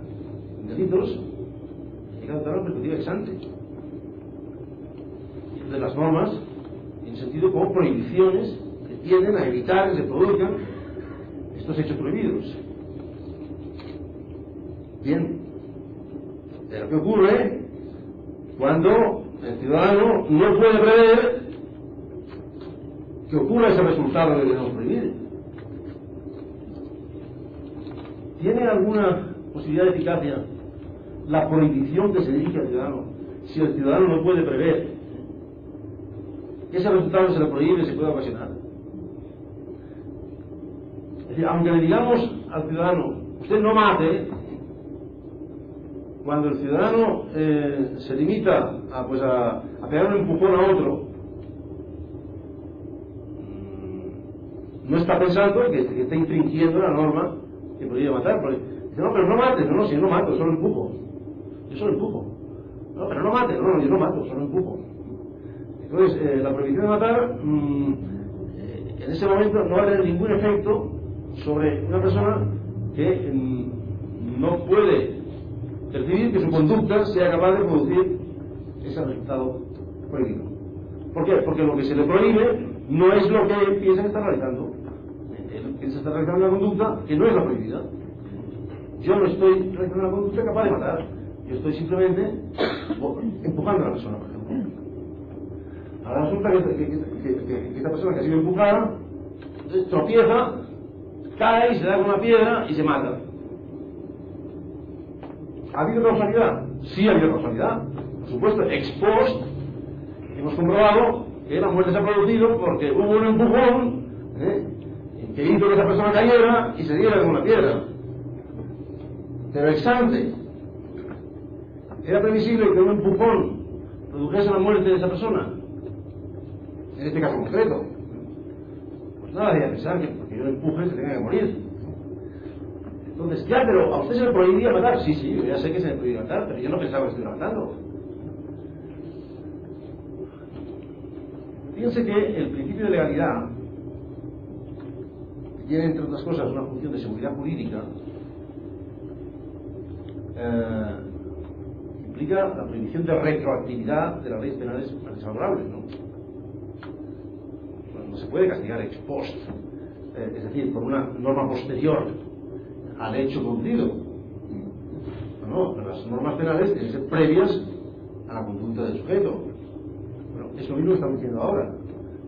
delitos, hay que adoptar una perspectiva ex ante de las normas, en sentido como prohibiciones que tienden a evitar que se produzcan estos hechos prohibidos. Bien, pero ¿qué ocurre cuando el ciudadano no puede prever que ocurra ese resultado que queremos prohibir? ¿Tiene alguna posibilidad de eficacia la prohibición que se dirige al ciudadano si el ciudadano no puede prever que ese resultado que se le prohíbe se pueda ocasionar? Es decir, aunque le digamos al ciudadano, usted no mate, cuando el ciudadano se limita a pegar un empujón a otro, no está pensando que está infringiendo la norma que prohíbe matar. Porque dice, no, pero no mates. No, si yo no mato, solo empujo. Yo solo empujo. No, pero no mates. No, yo no mato, solo empujo. Entonces, la prohibición de matar, en ese momento no va a tener ningún efecto sobre una persona que no puede percibir que su conducta sea capaz de producir ese resultado prohibido. ¿Por qué? Porque lo que se le prohíbe no es lo que él piensa que está realizando. Él piensa que está realizando una conducta que no es la prohibida. Yo no estoy realizando una conducta capaz de matar. Yo estoy simplemente empujando a la persona, por ejemplo. Ahora resulta que esta persona que ha sido empujada tropieza, cae y se da con una piedra y se mata. ¿Ha habido causalidad? Sí ha habido causalidad. Por supuesto, ex post hemos comprobado que la muerte se ha producido porque hubo un empujón que hizo que esa persona cayera y se diera con una piedra. Pero ex ante, ¿era previsible que un empujón produjese la muerte de esa persona? En este caso concreto, pues nada de pensar que porque yo lo empuje se tenga que morir. Entonces, ya, pero a usted se le prohibía matar. Sí, yo ya sé que se le prohibía matar, pero yo no pensaba que estuviera matando. Fíjense que el principio de legalidad, que tiene entre otras cosas una función de seguridad jurídica, implica la prohibición de retroactividad de las leyes penales desfavorables, ¿no? No se puede castigar ex post, es decir, por una norma posterior al hecho producido. No, las normas penales tienen que ser previas a la conducta del sujeto. Bueno, es lo mismo que estamos diciendo ahora.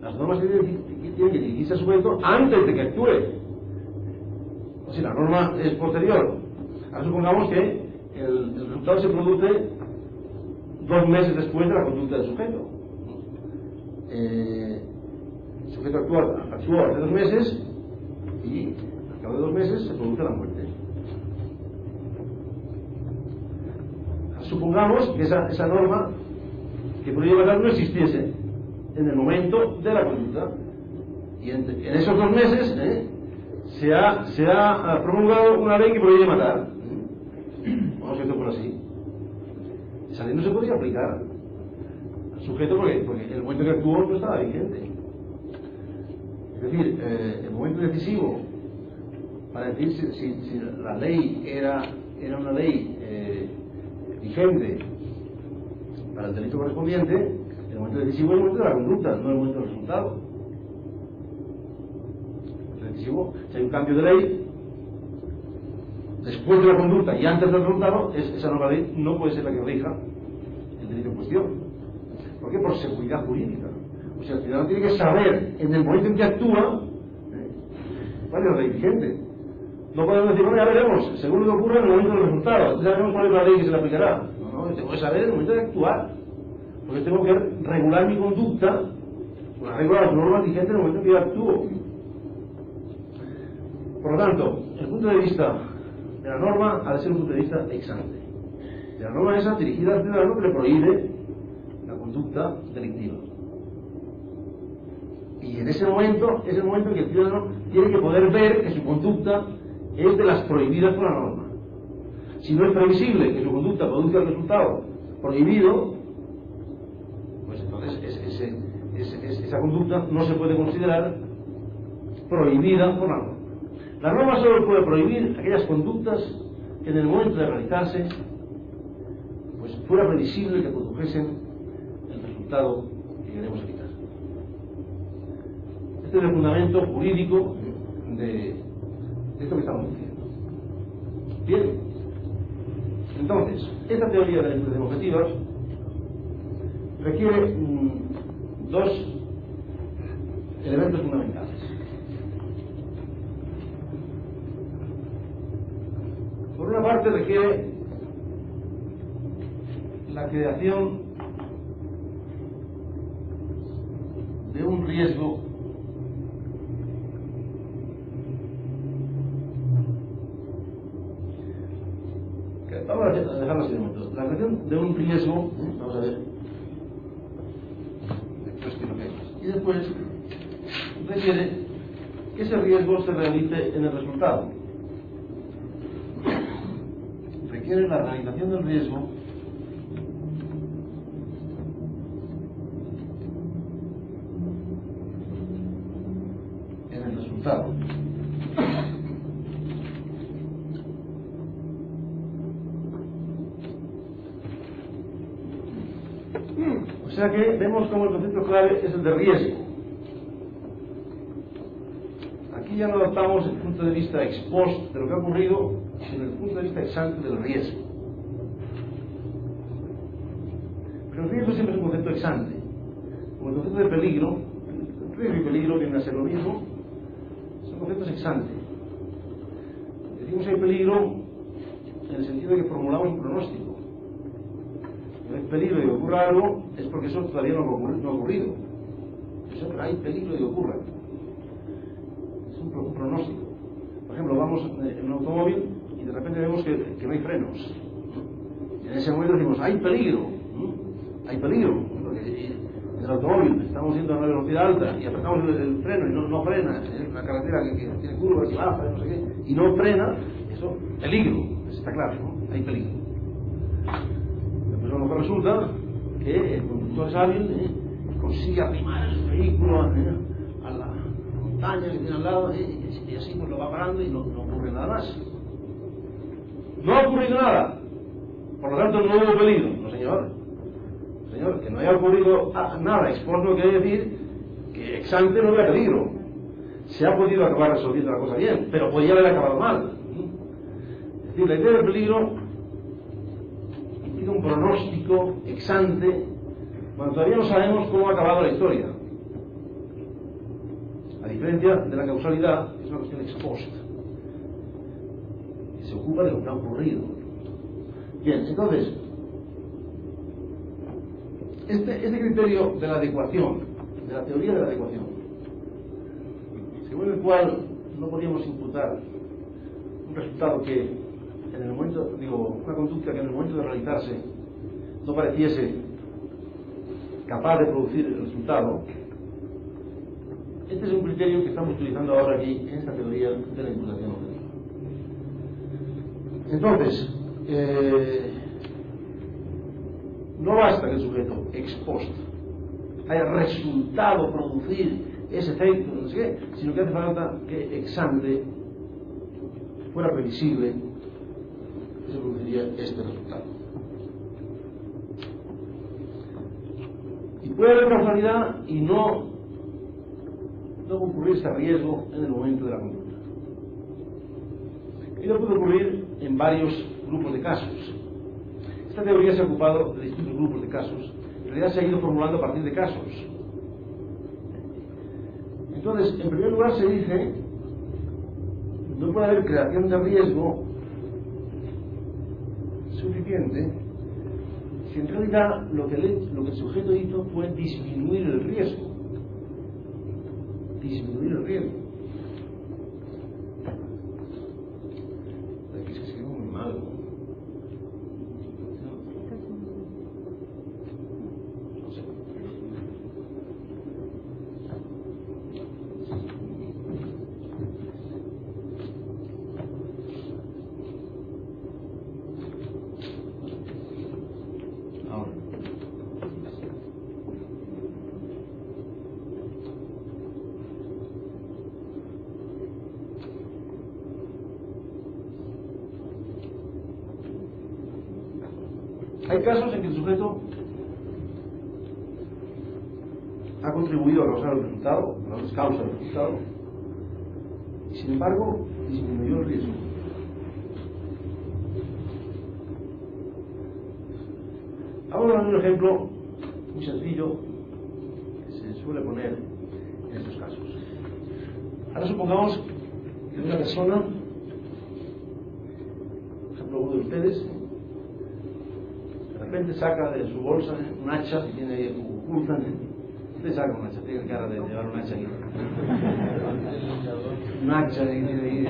Las normas tienen que dirigirse al sujeto antes de que actúe. O sea, la norma es posterior. Ahora supongamos que el resultado se produce 2 meses después de la conducta del sujeto. El sujeto actuó hace 2 meses y al cabo de 2 meses se produce la muerte. Supongamos que esa norma que prohíbe matar no existiese en el momento de la conducta, y en esos 2 meses se ha promulgado una ley que prohíbe matar. Vamos a decirlo por así. Esa ley no se podría aplicar al sujeto porque en el momento que actuó no estaba vigente. Es decir, el momento decisivo para decir si la ley era una ley vigente para el delito correspondiente, el momento decisivo es el momento de la conducta, no el momento del resultado. decisivo. Si hay un cambio de ley, después de la conducta y antes del resultado, esa nueva ley no puede ser la que rija el delito en cuestión. ¿Por qué? Por seguridad jurídica. O sea, el ciudadano tiene que saber en el momento en que actúa cuál es la ley vigente. No podemos decir, bueno, ya veremos, según lo que ocurre en el momento del resultado, ya veremos cuál es la ley que se le aplicará. No, yo tengo que saber en el momento de actuar, porque tengo que regular mi conducta, regular las normas vigentes en el momento en que yo actúo. Por lo tanto, el punto de vista de la norma ha de ser un punto de vista ex ante. De la norma esa dirigida al ciudadano que le prohíbe la conducta delictiva. Y en ese momento es el momento en que el ciudadano tiene que poder ver que su conducta es de las prohibidas por la norma. Si no es previsible que su conducta produzca el resultado prohibido, pues entonces esa conducta no se puede considerar prohibida por la norma. La norma solo puede prohibir aquellas conductas que en el momento de realizarse pues fuera previsible que produjesen el resultado que queremos evitar. Este es el fundamento jurídico de esto que estamos diciendo. Bien, entonces, esta teoría de la imputación objetiva requiere dos elementos fundamentales. Por una parte, requiere la creación de un riesgo vamos a dejarlo así de momento. La creación de un riesgo, vamos a ver, y después requiere que ese riesgo se realice en el resultado. Requiere la realización del riesgo en el resultado. O sea que vemos como el concepto clave es el de riesgo. Aquí ya no adoptamos el punto de vista ex post de lo que ha ocurrido, sino el punto de vista ex ante del riesgo. Pero el riesgo siempre es un concepto ex ante. Como el concepto de peligro, el riesgo y peligro vienen a ser lo mismo, son conceptos ex ante. Decimos hay peligro en el sentido de que formulamos un pronóstico. No hay peligro de que ocurra algo, es porque eso todavía no ha ocurrido. Eso que hay peligro de que ocurra. Es un pronóstico. Por ejemplo, vamos en un automóvil y de repente vemos que no hay frenos. Y en ese momento decimos, hay peligro. Hay peligro. Porque en el automóvil estamos yendo a una velocidad alta y apretamos el freno y no frena. Es una carretera que tiene curvas y baja, no sé qué, y no frena, eso, peligro. Está claro, ¿no? Hay peligro. Pues a lo mejor resulta que el conductor es hábil, consigue arrimar el vehículo a la montaña que tiene al lado, y así pues lo va parando y no ocurre nada más. No ha ocurrido nada, por lo tanto no hubo peligro. No, señor. Señor, que no haya ocurrido nada, expor no quiere decir que ex ante no hubiera peligro. Se ha podido acabar resolviendo la cosa bien, pero podría haber acabado mal. Es decir, la idea del peligro un pronóstico ex ante cuando todavía no sabemos cómo ha acabado la historia, a diferencia de la causalidad, que es una cuestión ex post, que se ocupa de lo que ha ocurrido. Bien, entonces este criterio de la adecuación, de la teoría de la adecuación, según el cual no podíamos imputar un resultado que en el momento, una conducta que en el momento de realizarse no pareciese capaz de producir el resultado. Este es un criterio que estamos utilizando ahora aquí en esta teoría de la imputación objetiva. Entonces, no basta que el sujeto ex post haya resultado producir ese efecto, no sé qué, sino que hace falta que ex ante fuera previsible que se produciría este resultado. Y puede haber causalidad y no no concurrir este riesgo en el momento de la conducta. Ello puede ocurrir en varios grupos de casos. Esta teoría se ha ocupado de distintos grupos de casos, en realidad se ha ido formulando a partir de casos. Entonces, en primer lugar se dice, no puede haber creación de riesgo suficiente si en realidad lo que el sujeto hizo fue disminuir el riesgo. Disminuir el riesgo. Aquí es que escribo muy mal, ¿no? Hay casos en que el sujeto ha contribuido a causar el resultado, no es causa del resultado, y sin embargo disminuyó el riesgo. Vamos a ver un ejemplo muy sencillo que se suele poner en estos casos. Ahora supongamos que una persona, por ejemplo uno de ustedes, de repente saca de su bolsa un hacha que tiene ahí oculta. Usted saca un hacha, tiene cara de llevar un hacha aquí. Un hacha que tiene ahí.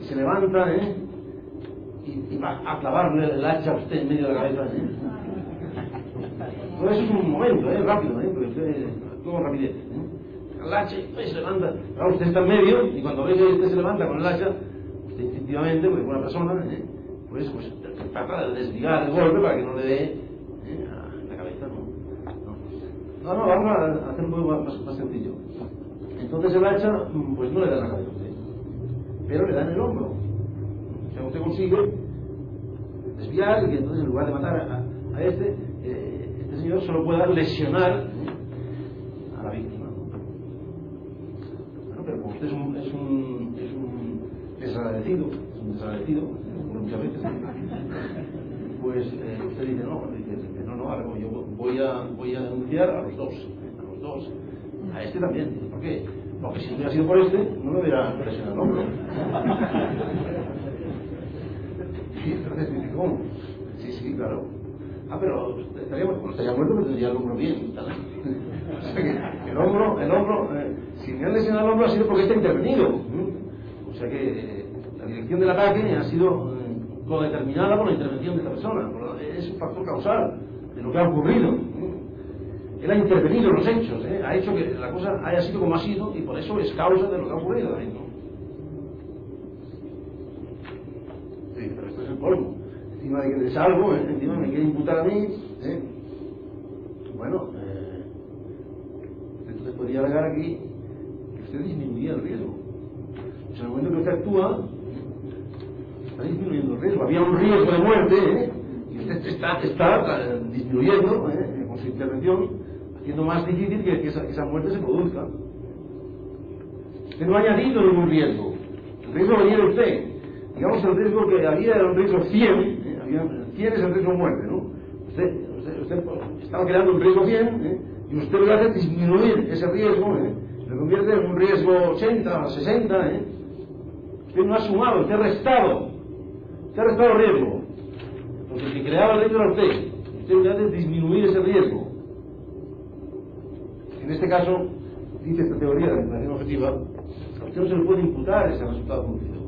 Se levanta y va a clavarle el hacha a usted en medio de la cabeza. Todo eso es un momento, rápido, porque usted actúa con rapidez. El hacha y se levanta. Claro, usted está en medio y cuando ve que usted se levanta con el hacha, usted instintivamente, porque es buena persona, pues trata de desviar el golpe para que no le dé a la cabeza. No, vamos a hacer un poco más sencillo. Entonces el hacha, pues no le da en la cabeza a usted, pero le da en el hombro. O sea, usted consigue desviar y que entonces en lugar de matar a este señor solo pueda lesionar a la víctima. Bueno, pero como usted es un desagradecido, muchas veces, pues usted dice no, ahora yo voy a denunciar a los dos, a este también. ¿Por qué? Porque si no hubiera sido por este, no me hubiera lesionado el hombro. Sí, entonces dice, ¿cómo? Sí, claro. Pero estaría muerto, pero tendría el hombro bien. O sea que el hombro, si me han lesionado el hombro ha sido porque está intervenido. O sea que la dirección del ataque ha sido codeterminada por la intervención de esta persona. Es un factor causal de lo que ha ocurrido. Él ha intervenido en los hechos, ha hecho que la cosa haya sido como ha sido y por eso es causa de lo que ha ocurrido. Sí, pero esto es el polvo. Encima de que le salgo, encima me quiere imputar a mí. Bueno, entonces podría alegar aquí que usted disminuía el riesgo. O sea, en el momento que usted actúa, está disminuyendo el riesgo. Había un riesgo de muerte, y usted está disminuyendo con su intervención, haciendo más difícil que esa muerte se produzca. Usted no ha añadido ningún riesgo. El riesgo venía de usted. Digamos, el riesgo que había era un riesgo 100, 100 es el riesgo de muerte, ¿no? Usted estaba creando un riesgo 100, y usted lo que hace es disminuir ese riesgo, lo convierte en un riesgo 80, 60, Usted no ha sumado, usted ha restado riesgo. Porque el que creaba el riesgo era usted. Usted lo que hace es disminuir ese riesgo. En este caso, dice esta teoría de la imputación objetiva, a usted no se le puede imputar ese resultado producido.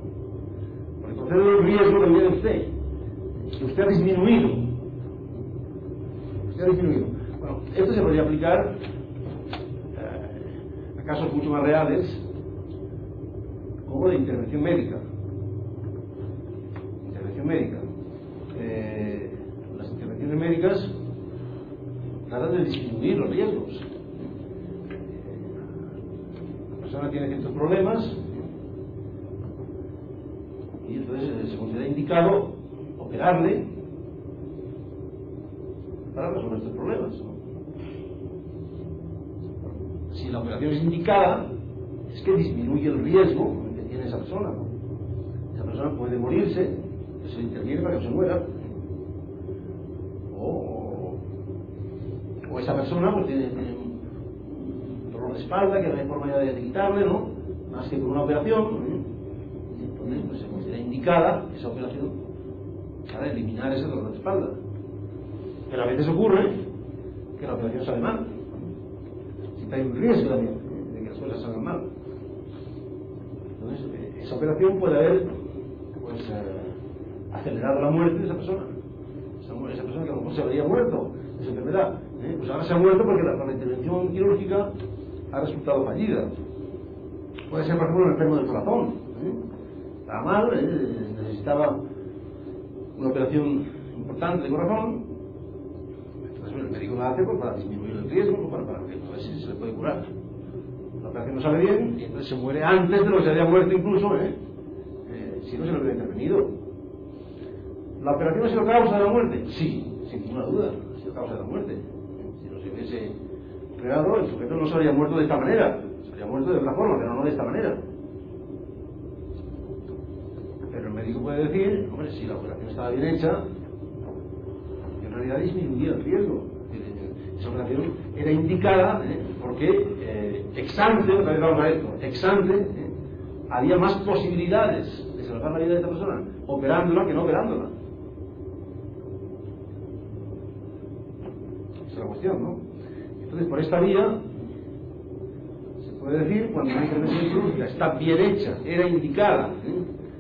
Porque procede de un riesgo que viene de usted, que usted ha disminuido. Bueno, esto se podría aplicar a casos mucho más reales, como de intervención médica. Las intervenciones médicas tratan de disminuir los riesgos. La persona tiene ciertos problemas y entonces se considera indicado operarle para resolver estos problemas. si la operación es indicada, es que disminuye el riesgo que tiene esa persona, ¿no? Esa persona puede morirse, se interviene para que no se muera, o esa persona pues tiene un dolor de espalda que no hay forma de quitarle, ¿no? Más que con una operación, ¿eh? Entonces pues se considera indicada esa operación para eliminar ese dolor de espalda. Pero a veces ocurre que la operación sale mal. Siempre hay un riesgo también de que las cosas salgan mal. Entonces, esa operación puede haber pues, acelerado la muerte de esa persona. Esa persona que a lo mejor se habría muerto de esa enfermedad. Pues ahora se ha muerto porque la intervención quirúrgica ha resultado fallida. Puede ser, por ejemplo, un enfermo del corazón. Estaba mal, necesitaba una operación importante de corazón. Entonces, el médico la hace pues, para disminuir el riesgo, para que a ver si se le puede curar. La operación no sale bien y entonces se muere antes de lo que se había muerto incluso, si no se le hubiera intervenido. ¿La operación ha sido causa de la muerte? Sí, sin ninguna duda, ha sido causa de la muerte. Si no se hubiese operado, el sujeto no se habría muerto de esta manera, se habría muerto de otra forma, pero no de esta manera. Pero el médico puede decir, hombre, si la operación estaba bien hecha, en realidad disminuía el riesgo. Esa operación era indicada porque ex ante, otra vez vamos a esto, ex ante, había más posibilidades de salvar la vida de esta persona operándola que no operándola. Esa es la cuestión, ¿no? Entonces, por esta vía se puede decir, cuando una intervención quirúrgica está bien hecha, era indicada,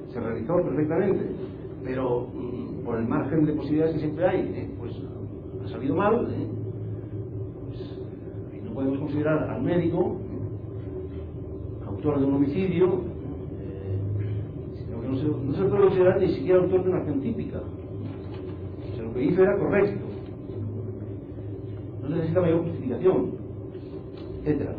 se realizó perfectamente, pero por el margen de posibilidades que siempre hay, pues ha salido mal, pues no podemos considerar al médico autor de un homicidio, sino que no se puede considerar ni siquiera autor de una acción típica. O sea, lo que hizo era correcto, no necesita mayor justificación, etcétera.